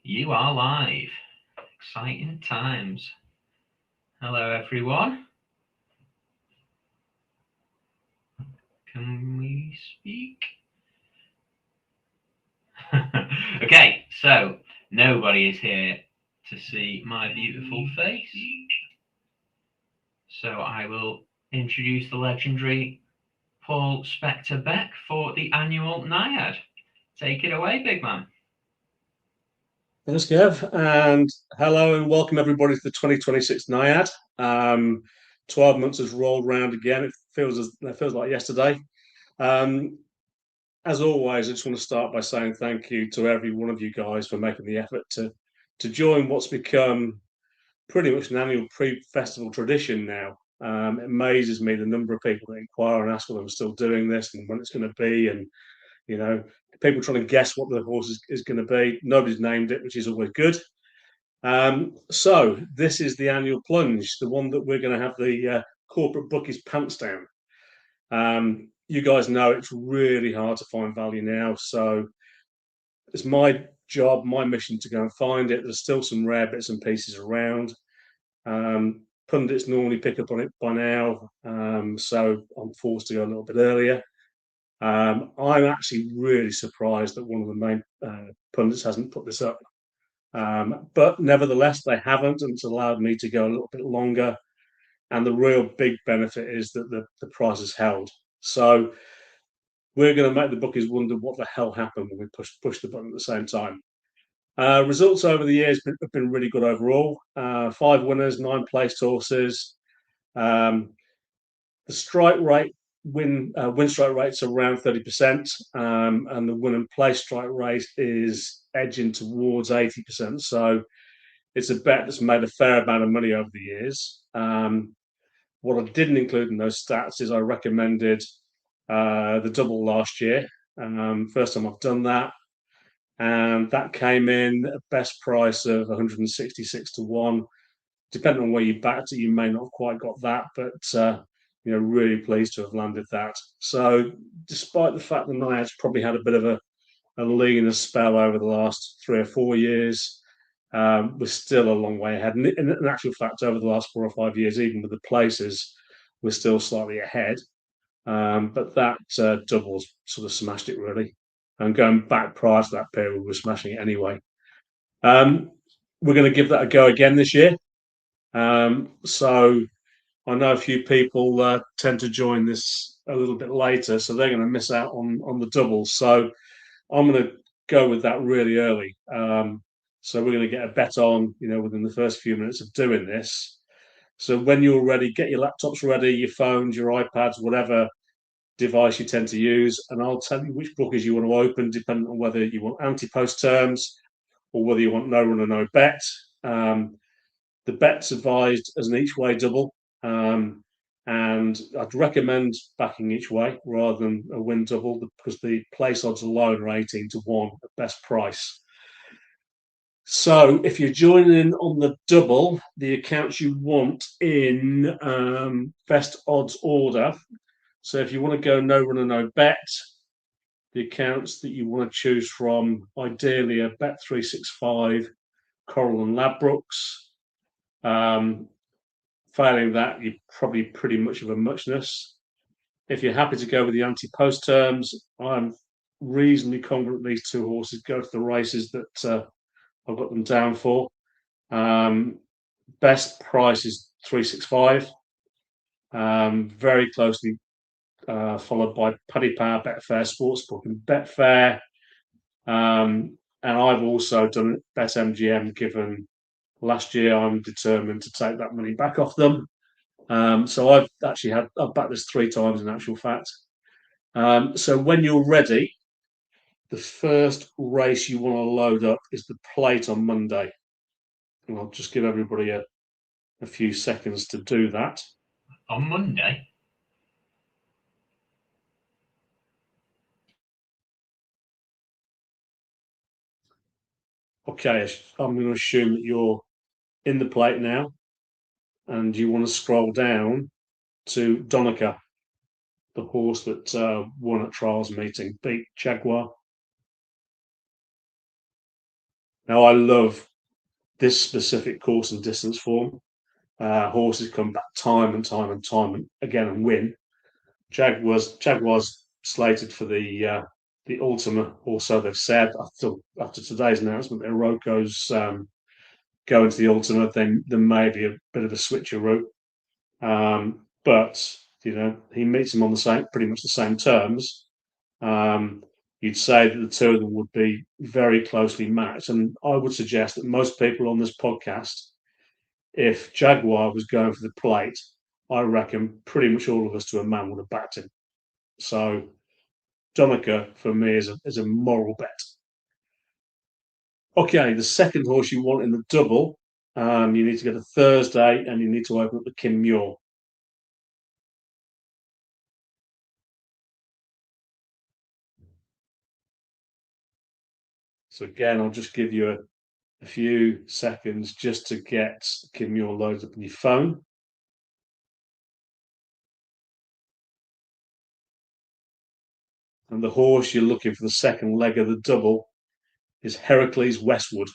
You are live. Exciting times. Hello, everyone. Can we speak? Okay, so nobody is here to see my beautiful face. So I will introduce the legendary Paul Spectre Beck for the annual Naiad. Take it away, big man. Thanks, Kev, and hello and welcome everybody to the 2026 Naiad. 12 months has rolled round again. It feels like yesterday. Um, as always, I just want to start by saying thank you to every one of you guys for making the effort to join what's become pretty much an annual pre-festival tradition now. It amazes me the number of people that inquire and ask whether I'm still doing this and when it's going to be, and you know, people trying to guess what the horse is going to be. Nobody's named it, which is always good. So this is the annual plunge, the one that we're going to have the corporate bookies pants down. You guys know it's really hard to find value now, so it's my job, my mission to go and find it. There's still some rare bits and pieces around. Pundits normally pick up on it by now, so I'm forced to go a little bit earlier. I'm actually really surprised that one of the main pundits hasn't put this up. But nevertheless, they haven't, and it's allowed me to go a little bit longer. And the real big benefit is that the price is held. So we're going to make the bookies wonder what the hell happened when we push the button at the same time. Results over the years have been really good overall. 5 winners, 9 placed horses. Um, the strike rate win strike rate's around 30%, and the win and place strike rate is edging towards 80%. So it's a bet that's made a fair amount of money over the years. What I didn't include in those stats is I recommended the double last year. First time I've done that, and that came in at best price of 166 to 1. Depending on where you backed it, you may not have quite got that, but really pleased to have landed that. So, despite the fact that Naiad's probably had a bit of a leaner spell over the last 3 or 4 years, we're still a long way ahead. And in actual fact, over the last 4 or 5 years, even with the places, we're still slightly ahead. But that doubles sort of smashed it really. And going back prior to that period, we were smashing it anyway. We're going to give that a go again this year. So I know a few people tend to join this a little bit later, so they're going to miss out on the doubles. So I'm going to go with that really early. So we're going to get a bet on, within the first few minutes of doing this. So when you're ready, get your laptops ready, your phones, your iPads, whatever device you tend to use, and I'll tell you which bookies you want to open, depending on whether you want anti-post terms or whether you want no run or no bet. The bet's advised as an each way double, and I'd recommend backing each way rather than a win double because the place odds alone are 18 to 1 at best price. So if you're joining on the double, the accounts you want in best odds order. So if you want to go no run or no bet, the accounts that you want to choose from ideally are Bet365, Coral and Ladbrokes. Failing that, you're probably pretty much of a muchness. If you're happy to go with the anti-post terms, I'm reasonably confident these two horses go to the races that I've got them down for. Best price is 365. Very closely followed by Paddy Power, Betfair Sportsbook, and Betfair. And I've also done BetMGM, given last year I'm determined to take that money back off them. So I've backed this 3 times in actual fact. So when you're ready, the first race you want to load up is the plate on Monday. And I'll just give everybody a few seconds to do that. On Monday? Okay, I'm going to assume that you're in the plate now and you want to scroll down to Donica, the horse that won at trials meeting, beat Jaguar. Now, I love this specific course and distance form. Horses come back time and time and time again and win. Jaguars slated for the Ultima, also they've said after today's announcement that Oroco's going to the Ultima, then there may be a bit of a switcheroo. But he meets him on pretty much the same terms. You'd say that the two of them would be very closely matched, and I would suggest that most people on this podcast, if Jaguar was going for the plate, I reckon pretty much all of us to a man would have backed him. So Donica for me is a moral bet. Okay, the second horse you want in the double, you need to get a Thursday, and you need to open up the Kim Muir. So again, I'll just give you a few seconds just to get Kim Muir loaded up on your phone. And the horse you're looking for the second leg of the double is Heracles Westwood.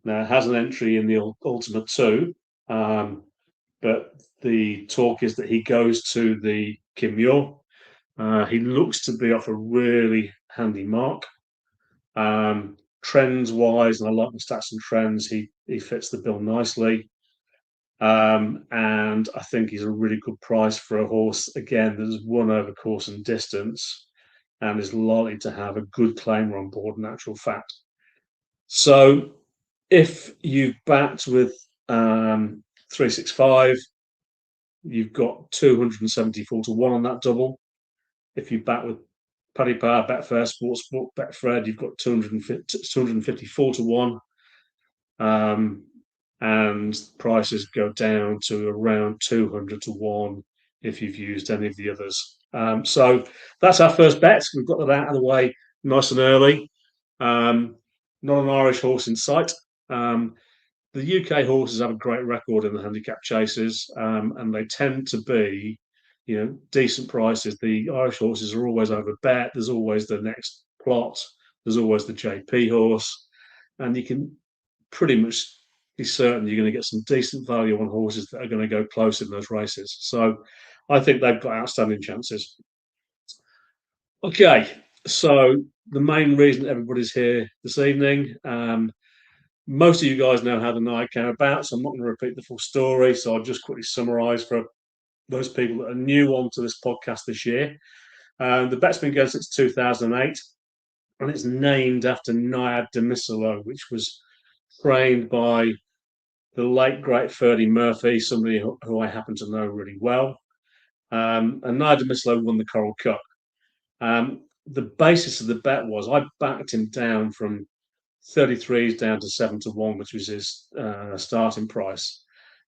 Now, it has an entry in the Ultima 2, but the talk is that he goes to the Kim Muir. He looks to be off a really handy mark. Trends wise, and I like the stats and trends, he fits the bill nicely. And I think he's a really good price for a horse, again, that has won over course and distance and is likely to have a good claimer on board in actual fact. So if you've backed with 365, you've got 274 to 1 on that double. If you back with Paddy Power, Betfair, Sportsbook, Betfred, you've got 254 to 1. And prices go down to around 200 to 1 if you've used any of the others. So that's our first bet. We've got that out of the way nice and early. Not an Irish horse in sight. The UK horses have a great record in the handicap chases, and they tend to be, decent prices. The Irish horses are always over bet. There's always the next plot. There's always the JP horse, and you can pretty much be certain you're going to get some decent value on horses that are going to go close in those races. So I think they've got outstanding chances. Okay, so the main reason everybody's here this evening, most of you guys know how the Naiad came about, so I'm not going to repeat the full story. So I'll just quickly summarise for those people that are new onto this podcast this year. The bet's been going since 2008, and it's named after Naiad de Miselo, which was trained by the late great Ferdy Murphy, somebody who I happen to know really well. And Naiad de Miselo won the Coral Cup. The basis of the bet was I backed him down from 33s down to 7 to 1, which was his starting price.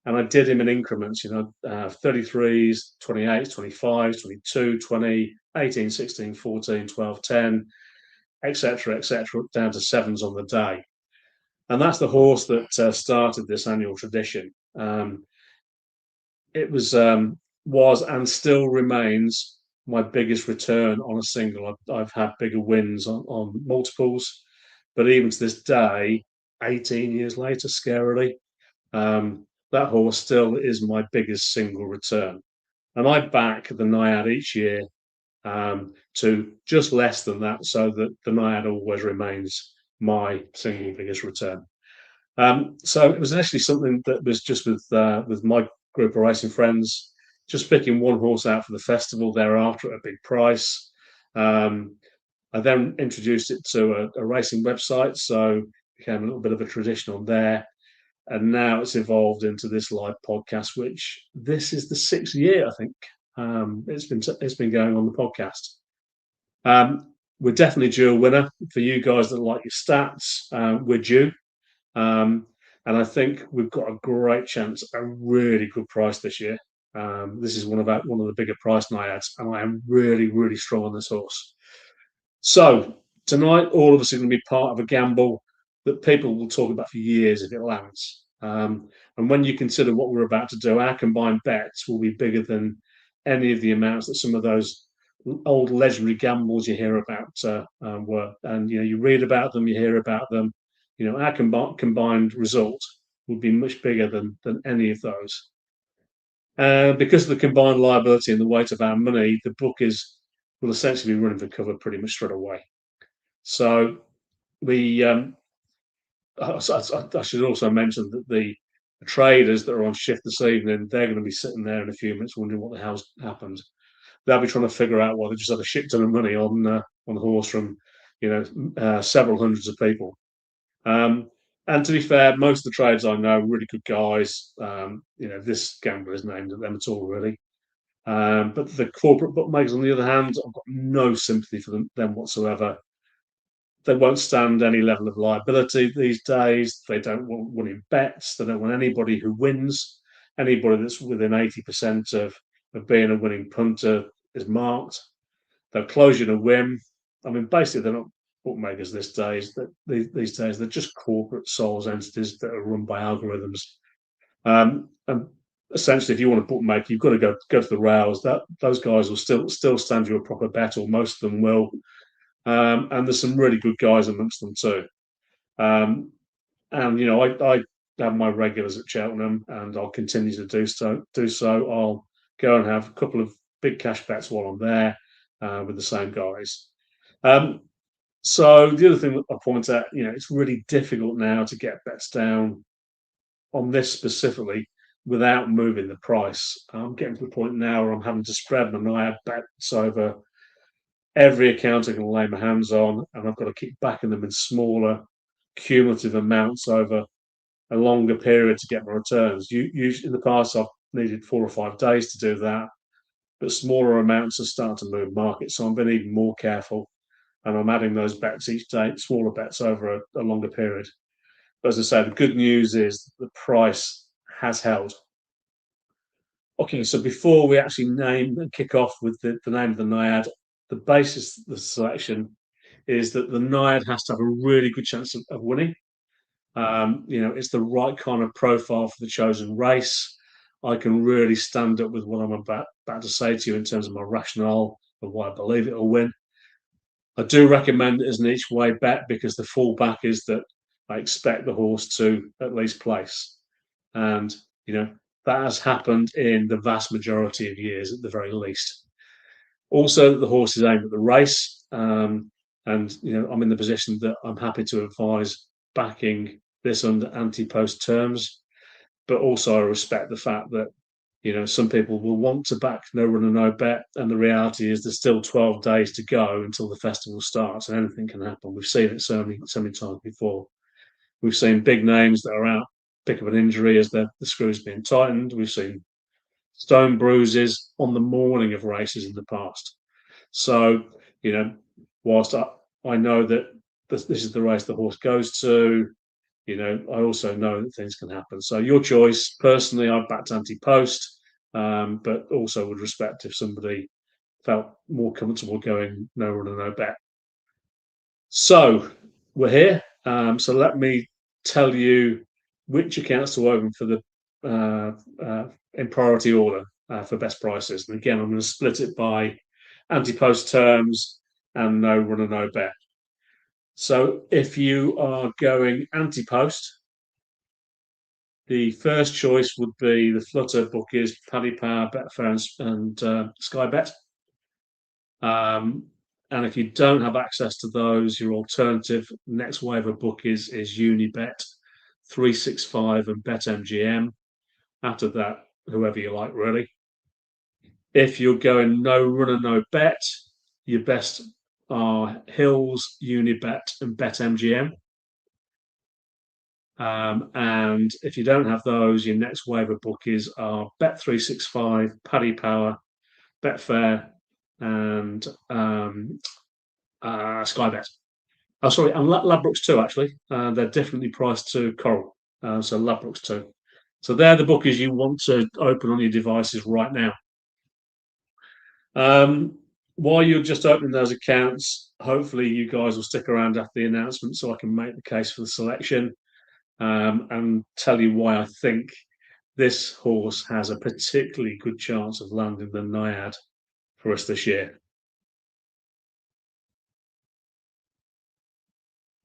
And I did him in increments, 33s, 28s, 25s, 22, 20, 18, 16, 14, 12, 10, etc., down to 7s on the day. And that's the horse that started this annual tradition. It was and still remains my biggest return on a single. I've had bigger wins on multiples, but even to this day, 18 years later, scarily, that horse still is my biggest single return. And I back the Naiad each year to just less than that, so that the Naiad always remains my single biggest return. So it was initially something that was just with my group of racing friends, just picking one horse out for the festival, thereafter at a big price. I then introduced it to a racing website, so it became a little bit of a tradition on there. And now it's evolved into this live podcast, which this is the 6th year, I think. It's been going on the podcast. We're definitely due a winner. For you guys that like your stats, we're due. And I think we've got a great chance at a really good price this year. This is one of the bigger price Naiads, and I am really, really strong on this horse. So tonight, all of us are going to be part of a gamble that people will talk about for years if it lands. And when you consider what we're about to do, our combined bets will be bigger than any of the amounts that some of those old legendary gambles you hear about were. And you read about them, you hear about them. Our combined result would be much bigger than any of those. Because of the combined liability and the weight of our money, the bookies will essentially be running for cover pretty much straight away. So we, I should also mention that the traders that are on shift this evening, they're going to be sitting there in a few minutes wondering what the hell's happened. They'll be trying to figure out why they just had a shit ton of money on the horse from several hundreds of people. And to be fair, most of the traders I know are really good guys. This gambler is named at them at all, really. But the corporate bookmakers, on the other hand, I've got no sympathy for them whatsoever. They won't stand any level of liability these days. They don't want winning bets. They don't want anybody who wins. Anybody that's within 80% of being a winning punter is marked. They'll close you in a whim. I mean, basically, they're not bookmakers these days. These days, they're just corporate souls entities that are run by algorithms. And essentially, if you want to bookmaker, you've got to go to the rails. Those guys will still stand you a proper bet, or most of them will. And there's some really good guys amongst them too. And I have my regulars at Cheltenham, and I'll continue to do so. I'll go and have a couple of big cash bets while I'm there with the same guys. So the other thing that I point out, it's really difficult now to get bets down on this specifically without moving the price. I'm getting to the point now where I'm having to spread my Naiad bets over every account I can lay my hands on, and I've got to keep backing them in smaller cumulative amounts over a longer period to get my returns. Usually in the past, I've needed 4 or 5 days to do that, but smaller amounts are starting to move markets, so I'm being even more careful, and I'm adding those bets each day, smaller bets over a longer period. But as I say, the good news is the price has held. Okay, so before we actually name and kick off with the name of the Naiad, the basis of the selection is that the Naiad has to have a really good chance of winning. It's the right kind of profile for the chosen race. I can really stand up with what I'm about to say to you in terms of my rationale of why I believe it will win. I do recommend it as an each way bet because the fallback is that I expect the horse to at least place. And, that has happened in the vast majority of years at the very least. Also, the horse is aimed at the race. And, I'm in the position that I'm happy to advise backing this under anti-post terms. But also I respect the fact that, some people will want to back no runner, no bet. And the reality is there's still 12 days to go until the festival starts and anything can happen. We've seen it so many times before. We've seen big names that are out, pick up an injury as the screws being tightened. We've seen stone bruises on the morning of races in the past. So, whilst I know that this is the race the horse goes to, I also know that things can happen. So your choice. Personally, I've backed anti-post, but also would respect if somebody felt more comfortable going no runner, no bet. So we're here. So let me tell you which accounts to open for the in priority order for best prices. And again, I'm going to split it by anti-post terms and no runner, no bet. So if you are going anti-post, the first choice would be the Flutter bookies, Paddy Power, Betfair, and Sky Bet. And if you don't have access to those, your alternative next wave of bookies is Unibet, 365, and BetMGM. After that, whoever you like, really. If you're going no runner, no bet, your best are Hills, Unibet, and BetMGM. And if you don't have those, your next wave of bookies are Bet365, Paddy Power, Betfair, and Sky Bet. Oh, sorry, and Ladbrokes too, actually. They're differently priced to Coral. So Ladbrokes too. So they're the bookies you want to open on your devices right now. While you're just opening those accounts, hopefully you guys will stick around after the announcement so I can make the case for the selection and tell you why I think this horse has a particularly good chance of landing the Naiad for us this year.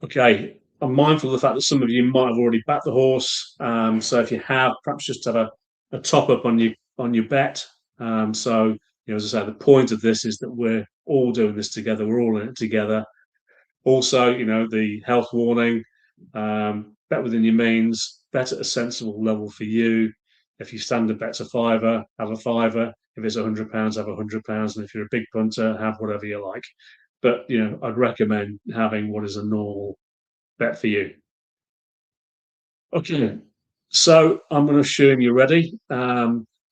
Okay, I'm mindful of the fact that some of you might have already backed the horse. So if you have, perhaps just have a top up on your bet. So as I say, the point of this is that we're all doing this together. We're all in it together. Also, the health warning, bet within your means, bet at a sensible level for you. If you standard bet's a fiver, have a fiver. If it's £100, have £100. And if you're a big punter, have whatever you like. But, I'd recommend having what is a normal bet for you. Okay, so I'm going to assume you're ready.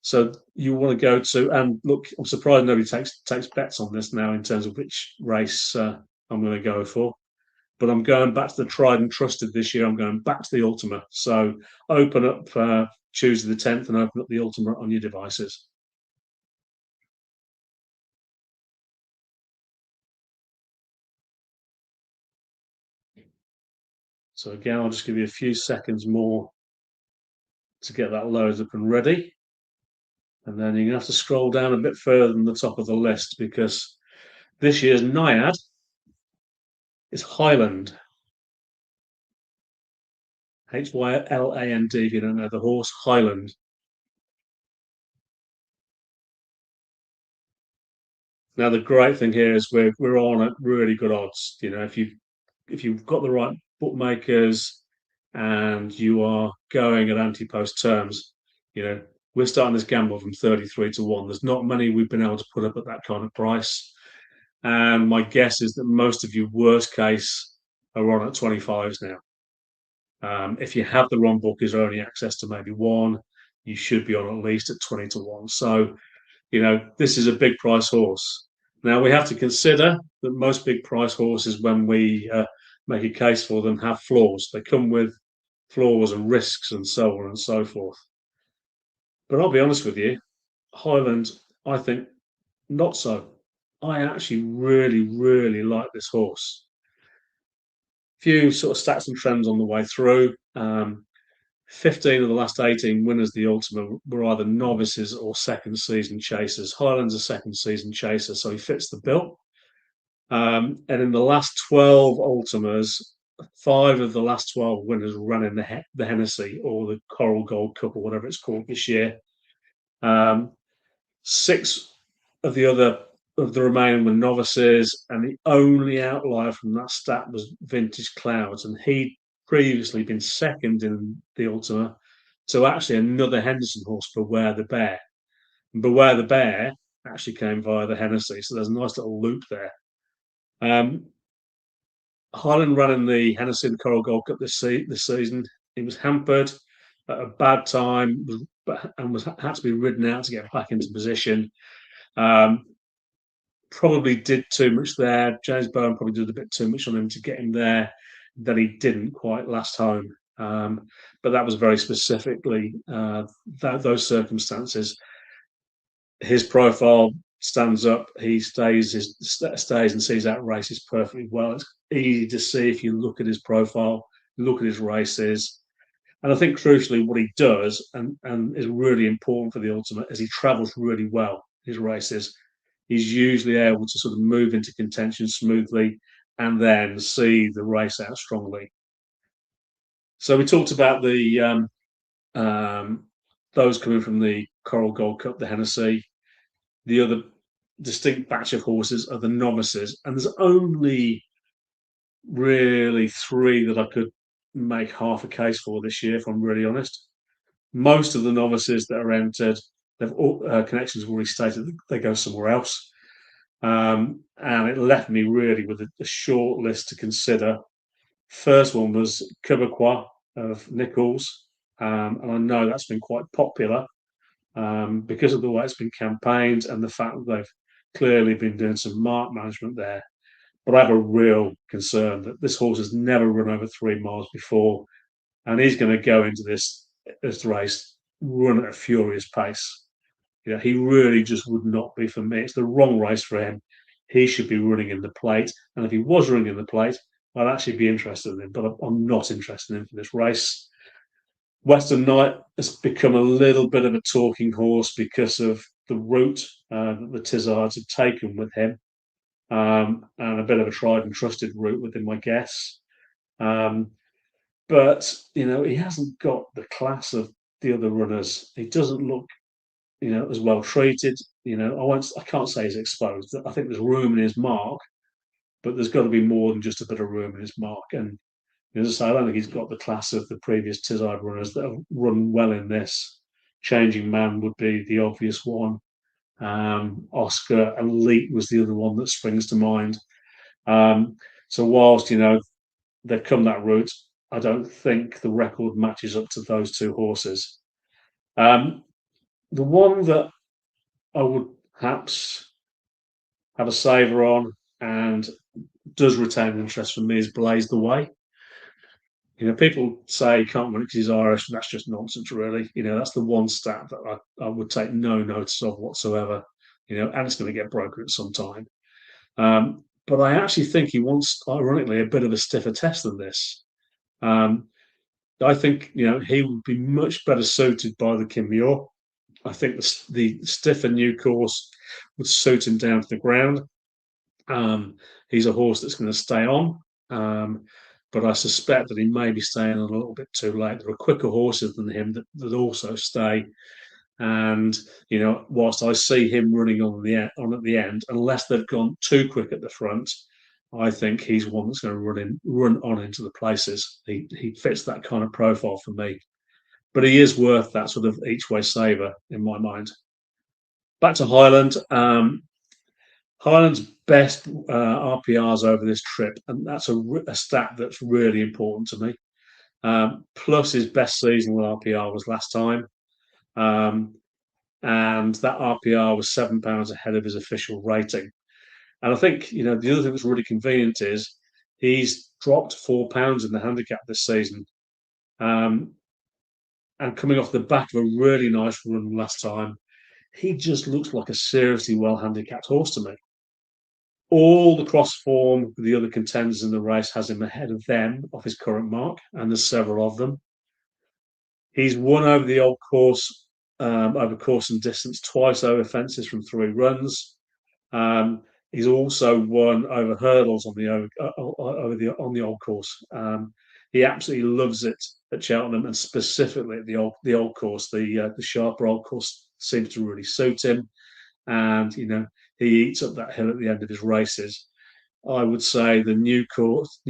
So you want to go to, and look, I'm surprised nobody takes bets on this now in terms of which race I'm going to go for. But I'm going back to the tried and trusted this year. I'm going back to the Ultima. So open up Tuesday the 10th and open up the Ultima on your devices. So again, I'll just give you a few seconds more to get that loaded up and ready. And then you're going to have to scroll down a bit further than the top of the list because this year's Naiad is Highland. Hyland, if you don't know the horse, Highland. Now the great thing here is we're on at really good odds. If you've got the right bookmakers and you are going at anti-post terms, we're starting this gamble from 33 to 1. There's not many we've been able to put up at that kind of price. And my guess is that most of you, worst case, are on at 25s now. If you have the wrong bookers or only access to maybe one, you should be on at least at 20 to 1. So, this is a big price horse. Now, we have to consider that most big price horses, when we make a case for them, have flaws. They come with flaws and risks and so on and so forth. But I'll be honest with you, Highland, I think not so. I actually really, really like this horse. Few sort of stats and trends on the way through. 15 of the last 18 winners of the Ultima were either novices or second season chasers. Highland's a second season chaser, so he fits the bill. And in the last 12 Ultimas, 5 of the last 12 winners ran in the Hennessy or the Coral Gold Cup or whatever it's called this year. 6 of the remaining were novices, and the only outlier from that stat was Vintage Clouds, and he'd previously been second in the Ultima to actually another Henderson horse, Beware the Bear. And Beware the Bear actually came via the Hennessy, so there's a nice little loop there. Highland ran in the Hennessy and Coral Gold Cup this season. He was hampered at a bad time and had to be ridden out to get back into position. Probably did too much there. James Bowen probably did a bit too much on him to get him there that he didn't quite last home. But that was very specifically those circumstances. His profile stands up. He stays and sees out races perfectly well. It's easy to see if you look at his profile, look at his races. And I think crucially what he does and is really important for the Ultimate is he travels really well his races. He's usually able to sort of move into contention smoothly and then see the race out strongly. So we talked about those coming from the Coral Gold Cup, the Hennessy. The other distinct batch of horses are the novices, and there's only really 3 that I could make half a case for this year, if I'm really honest. Most of the novices that are entered, connections have already stated they go somewhere else. And it left me really with a short list to consider. First one was Quebecois of Nichols, and I know that's been quite popular because of the way it's been campaigned and the fact that they've clearly been doing some mark management there. But I have a real concern that this horse has never run over 3 miles before, and he's going to go into this race run at a furious pace. He really just would not be for me. It's the wrong race for him. He should be running in the plate, and if he was running in the plate, I'd actually be interested in him. But I'm not interested in him for this race. Western Knight has become a little bit of a talking horse because of the route that the Tizzards have taken with him, and a bit of a tried and trusted route within my guess. But he hasn't got the class of the other runners. He doesn't look, as well treated. I can't say he's exposed. I think there's room in his mark, but there's got to be more than just a bit of room in his mark. And as I say, I don't think he's got the class of the previous Tizard runners that have run well in this. Changing Man would be the obvious one. Oscar Elite was the other one that springs to mind. So whilst they've come that route, I don't think the record matches up to those two horses. The one that I would perhaps have a saver on and does retain interest from me is Blaze the Way. People say he can't win it because he's Irish, and that's just nonsense, really. That's the one stat that I would take no notice of whatsoever. And it's going to get broken at some time. But I actually think he wants, ironically, a bit of a stiffer test than this. I think he would be much better suited by the Kinmuir. I think the stiffer new course would suit him down to the ground. He's a horse that's going to stay on, but I suspect that he may be staying a little bit too late. There are quicker horses than him that also stay, and whilst I see him running on at the end, unless they've gone too quick at the front, I think he's one that's going to run on into the places. He fits that kind of profile for me, but he is worth that sort of each way saver in my mind. Back to Highland. Highland's best RPRs over this trip, and that's a stat that's really important to me. Plus, his best seasonal RPR was last time, and that RPR was £7 ahead of his official rating. And I think the other thing that's really convenient is he's dropped £4 in the handicap this season, and coming off the back of a really nice run last time, he just looks like a seriously well handicapped horse to me. All the cross form with the other contenders in the race has him ahead of them off his current mark, and there's several of them. He's won over the old course, over course and distance twice over fences from 3 runs. He's also won over hurdles on the old course. He absolutely loves it at Cheltenham, and specifically at the old course. The sharper old course seems to really suit him, and he eats up that hill at the end of his races. I would say the new course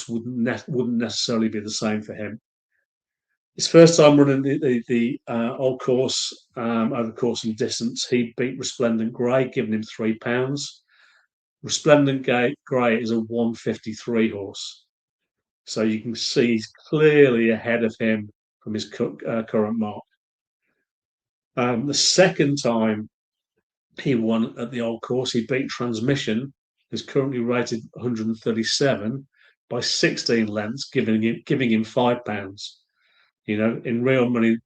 wouldn't necessarily be the same for him. His first time running the old course over course and distance, he beat Resplendent Grey, giving him £3. Resplendent Grey is a 153 horse, so you can see he's clearly ahead of him from his current mark. The second time he won at the old course, he beat Transmission, who's currently rated 137, by 16 lengths, giving him £5. In real money,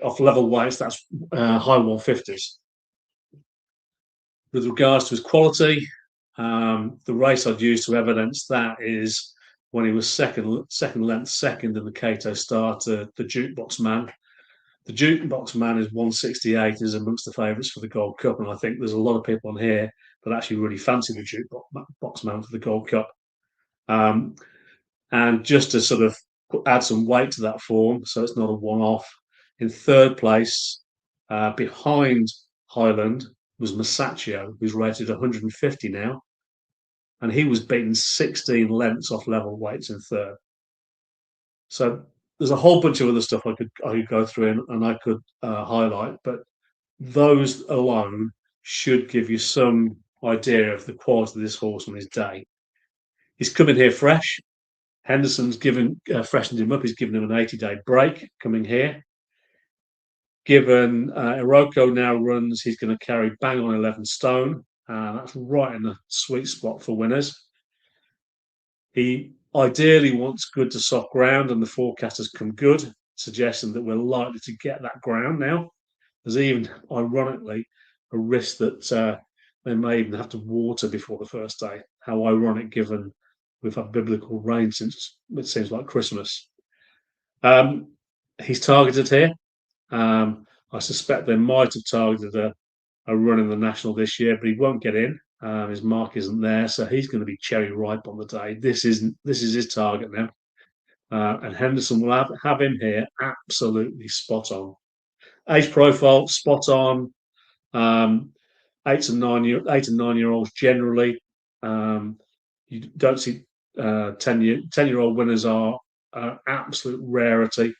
off level weights, that's high 150s. With regards to his quality, the race I'd use to evidence that is when he was second in the Cato Star to the Jukebox Man. The Jukebox Man is 168, is amongst the favourites for the Gold Cup, and I think there's a lot of people on here that actually really fancy the Jukebox Man for the Gold Cup. And just to sort of add some weight to that form, so it's not a one-off, in third place, behind Highland, was Masaccio, who's rated 150 now, and he was beaten 16 lengths off level weights in third. So there's a whole bunch of other stuff I could go through and I could highlight, but those alone should give you some idea of the quality of this horse on his day. He's coming here fresh. Henderson's freshened him up. He's given him an 80-day break coming here. Given Iroko now runs, he's going to carry bang on 11 stone. That's right in the sweet spot for winners. He ideally wants good to soft ground, and the forecast has come good, suggesting that we're likely to get that ground now. There's even, ironically, a risk that they may even have to water before the first day. How ironic, given we've had biblical rain since it seems like Christmas. He's targeted here. I suspect they might have targeted a run in the National this year, but he won't get in. His mark isn't there, so he's going to be cherry ripe on the day. This is his target now, and Henderson will have him here absolutely spot on. Age profile spot on. Um, 8 and 9 year olds generally. You don't see 10-year-old winners are an absolute rarity.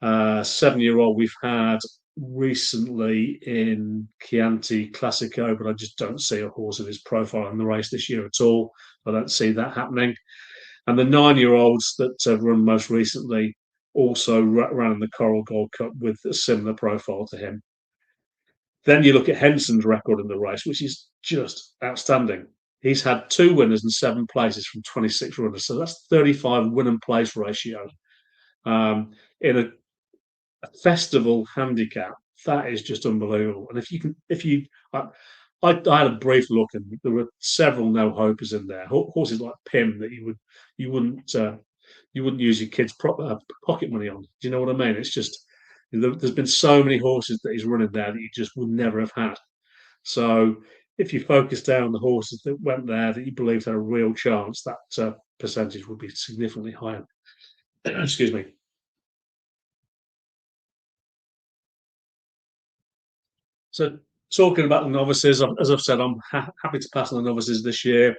7-year-old we've had recently in Chianti Classico, but I just don't see a horse of his profile in the race this year at all. I don't see that happening. And the 9-year-olds that have run most recently also ran in the Coral Gold Cup with a similar profile to him. Then you look at Henson's record in the race, which is just outstanding. He's had 2 winners and 7 places from 26 runners, so that's 35 win and place ratio. In a festival handicap, that is just unbelievable. And I had a brief look, and there were several no hopers in there. Horses like Pim that you wouldn't use your kids' pocket money on. Do you know what I mean? It's just there's been so many horses that he's running there that you just would never have had. So if you focus down the horses that went there that you believed had a real chance, that percentage would be significantly higher. Excuse me. So talking about the novices, as I've said, I'm happy to pass on the novices this year.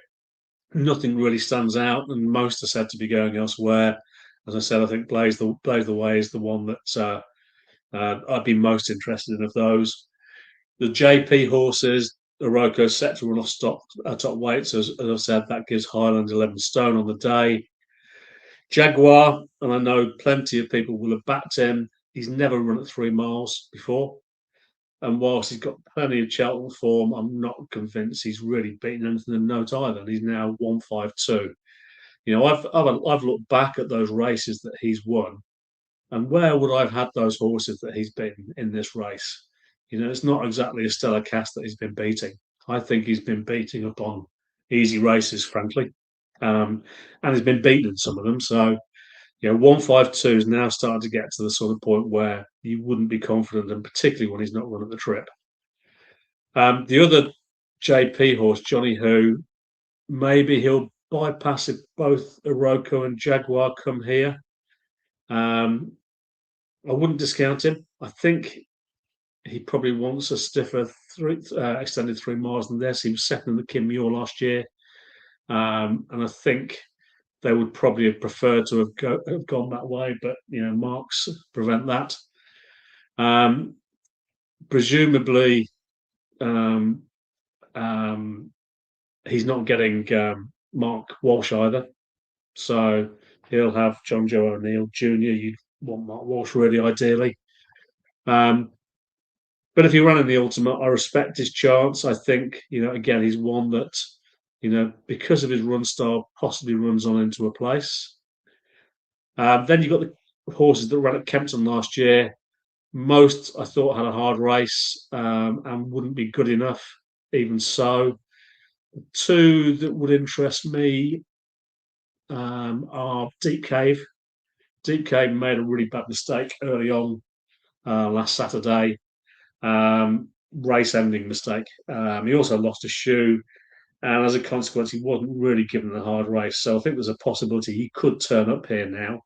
Nothing really stands out, and most are said to be going elsewhere. As I said, I think Blaze the Way is the one that I'd be most interested in of those. The JP horses, Oroco set to run off top weights. As I said, that gives Highland 11 stone on the day. Jaguar, and I know plenty of people will have backed him. He's never run at 3 miles before. And whilst he's got plenty of Cheltenham form, I'm not convinced he's really beaten anything in note either. He's now 152. I've looked back at those races that he's won, and where would I have had those horses that he's beaten in this race? It's not exactly a stellar cast that he's been beating. I think he's been beating upon easy races, frankly, and he's been beaten in some of them. So 152 is now starting to get to the sort of point where you wouldn't be confident, and particularly when he's not running the trip. The other JP horse, Johnny Who, maybe he'll bypass if both Oroco and Jaguar come here. I wouldn't discount him. I think he probably wants a stiffer extended 3 miles than this. He was second in the Kim Muir last year, and I think they would probably have preferred to have gone that way, but marks prevent that. Presumably, he's not getting Mark Walsh either, so he'll have John Joe O'Neill Jr. You'd want Mark Walsh really, ideally. But if he ran in the ultimate, I respect his chance. I think again, he's one that because of his run style, possibly runs on into a place. Then you've got the horses that ran at Kempton last year. Most I thought had a hard race and wouldn't be good enough. Even so, 2 that would interest me are Deep Cave. Deep Cave made a really bad mistake early on last Saturday. Race-ending mistake. He also lost a shoe, and as a consequence, he wasn't really given a hard race. So I think there's a possibility he could turn up here now.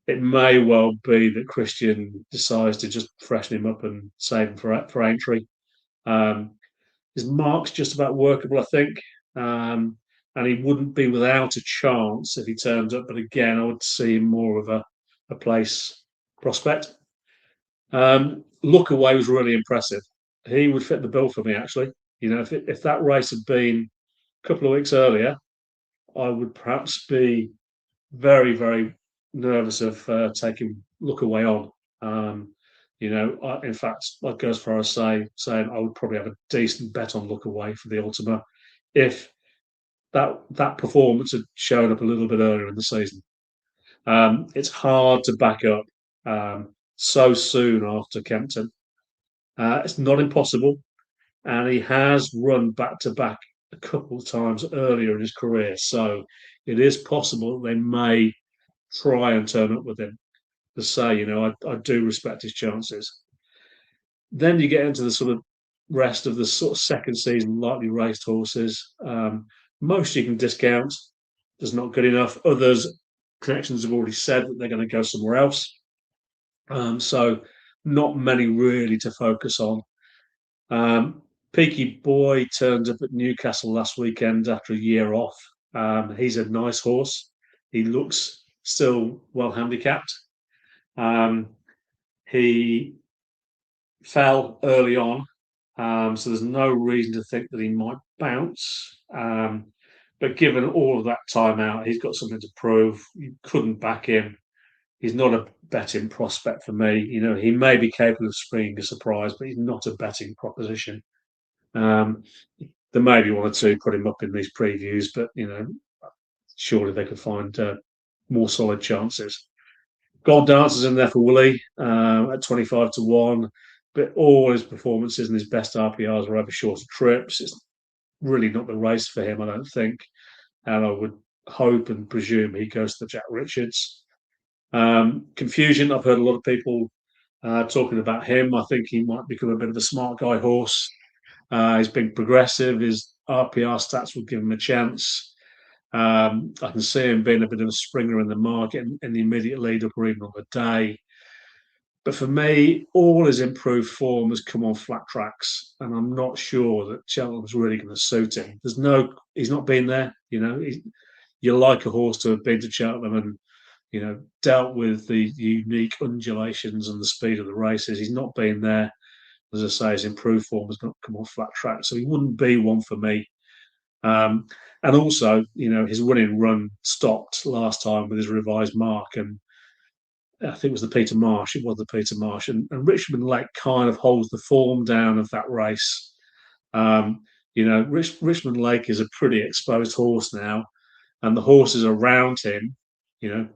It may well be that Christian decides to just freshen him up and save him for entry. His mark's just about workable, I think, and he wouldn't be without a chance if he turned up. But again, I would see him more of a place prospect. Look Away was really impressive. He would fit the bill for me, actually. If that race had been a couple of weeks earlier, I would perhaps be very, very nervous of taking Look Away on. In fact, I'd go as far as saying I would probably have a decent bet on Look Away for the Ultima if that performance had shown up a little bit earlier in the season. It's hard to back up so soon after Kempton. It's not impossible, and he has run back to back a couple of times earlier in his career, so it is possible they may try and turn up with him. To say, I do respect his chances. Then you get into the sort of rest of the sort of second season lightly raced horses. Most you can discount, just not good enough. Others, connections have already said that they're going to go somewhere else. So not many really to focus on. Peaky Boy turned up at Newcastle last weekend after a year off. He's a nice horse. He looks still well handicapped. He fell early on, so there's no reason to think that he might bounce. But given all of that time out, he's got something to prove. You couldn't back him. He's not a betting prospect for me. He may be capable of springing a surprise, but he's not a betting proposition. There may be one or two put him up in these previews, but surely they could find more solid chances. Gold Dancer's in there for Willie at 25-1, but all his performances and his best RPRs were over shorter trips. It's really not the race for him, I don't think. And I would hope and presume he goes to the Jack Richards. Confusion, I've heard a lot of people talking about him. I think he might become a bit of a smart guy horse. He's been progressive. His RPR stats will give him a chance. I can see him being a bit of a springer in the market in the immediate lead up or even on the day. But for me, all his improved form has come on flat tracks, and I'm not sure that Cheltenham's really going to suit him. He's not been there. You like a horse to have been to Cheltenham and dealt with the unique undulations and the speed of the races. He's not been there. As I say, his improved form has not come on flat track, so he wouldn't be one for me. And also, his winning run stopped last time with his revised mark, and I think it was the Peter Marsh. It was the Peter Marsh, and Richmond Lake kind of holds the form down of that race. Richmond Lake is a pretty exposed horse now, and the horses around him, you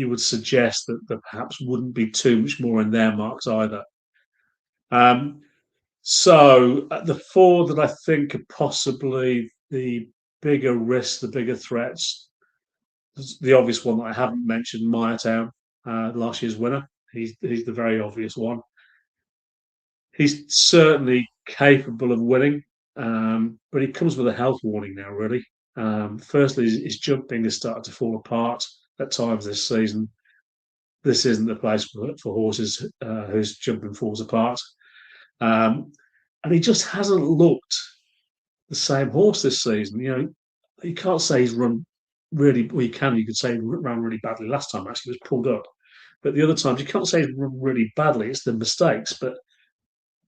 would suggest that there perhaps wouldn't be too much more in their marks either. So the four that I think are possibly the bigger risks, the bigger threats, the obvious one that I haven't mentioned, Naiad, last year's winner. He's the very obvious one. He's certainly capable of winning, but he comes with a health warning now, really. Firstly, his jumping has started to fall apart at times this season. This isn't the place for horses whose jumping falls apart. And he just hasn't looked the same horse this season. You can't say he's run really, well, you could say he ran really badly last time, actually, he was pulled up. But the other times, you can't say he's run really badly, it's the mistakes. But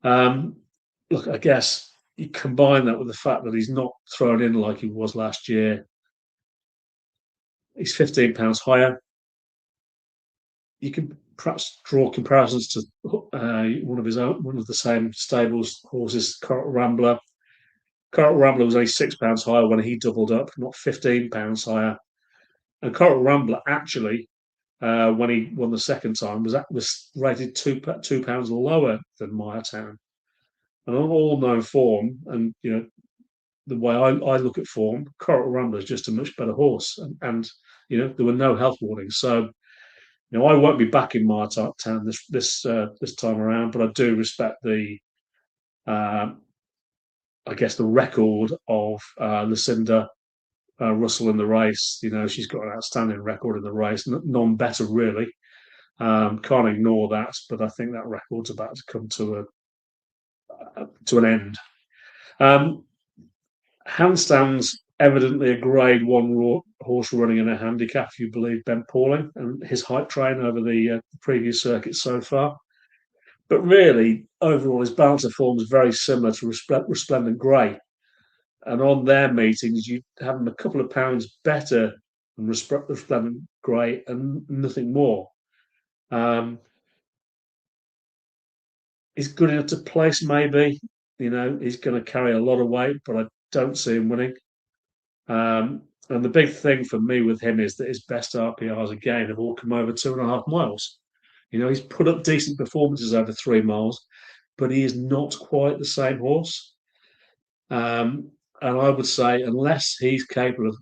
look, I guess you combine that with the fact that he's not thrown in like he was last year. He's £15 higher. You can perhaps draw comparisons to one of the same stables horses, Coral Rambler. Coral Rambler was only £6 higher when he doubled up, not £15 higher. And Coral Rambler actually, when he won the second time, was rated £2 lower than Naiad. And on all known form, and the way I look at form, Coral Rambler is just a much better horse, and there were no health warnings. So I won't be backing Naiad this time around, but I do respect the I guess the record of Lucinda Russell in the race. She's got an outstanding record in the race, none better really. Can't ignore that, but I think that record's about to come to an end. Handstand's evidently a Grade 1 horse running in a handicap, if you believe Ben Pauling and his hype train over the previous circuit so far. But really, overall, his balance of form is very similar to Resplendent Grey. And on their meetings, you have him a couple of pounds better than Resplendent Grey and nothing more. He's good enough to place, maybe. He's going to carry a lot of weight, but I don't see him winning. And the big thing for me with him is that his best RPRs, again, have all come over 2.5 miles. He's put up decent performances over 3 miles, but he is not quite the same horse. And I would say, unless he's capable of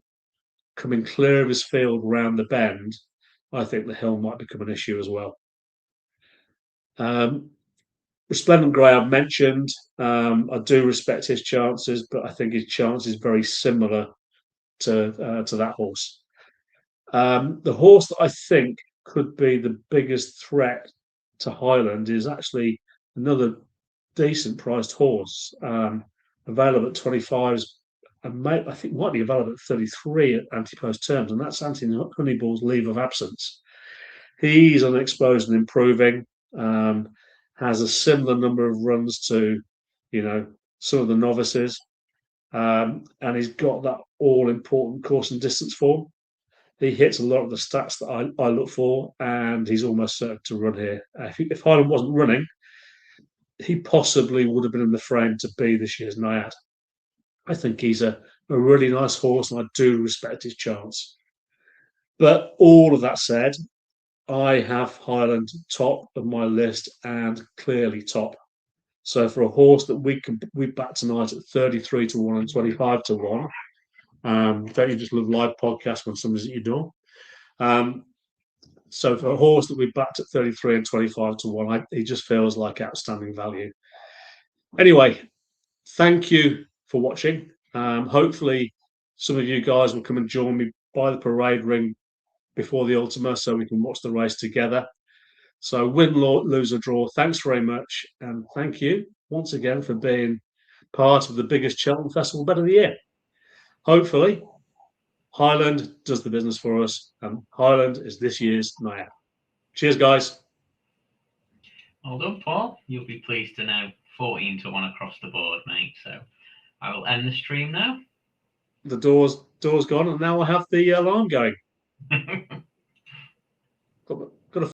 coming clear of his field round the bend, I think the hill might become an issue as well. Resplendent Grey I've mentioned. I do respect his chances, but I think his chance is very similar to that horse. The horse that I think could be the biggest threat to Highland is actually another decent priced horse, available at 25s, and I think might be available at 33 at anti-post terms, and that's Anthony Honeyball's Leave of Absence. He's unexposed and improving. Has a similar number of runs to, some of the novices, and he's got that all-important course and distance form. He hits a lot of the stats that I look for, and he's almost certain to run here. If Highland wasn't running, he possibly would have been in the frame to be this year's Naiad. I think he's a really nice horse, and I do respect his chance. But all of that said, I have Highland top of my list and clearly top. So for a horse that we back tonight at 33 to 1 and 25 to 1, don't you just love live podcasts when somebody's at your door? So for a horse that we backed at 33 and 25 to 1, he just feels like outstanding value. Anyway, thank you for watching. Hopefully some of you guys will come and join me by the parade ring before the Ultima so we can watch the race together. So win, lose or draw, thanks very much. And thank you once again for being part of the biggest Cheltenham Festival bet of the year. Hopefully, Highland does the business for us, and Highland is this year's Naiad. Cheers, guys. Well done, Paul. You'll be pleased to know 14 to 1 across the board, mate. So I will end the stream now. The door's gone, and now I have the alarm going.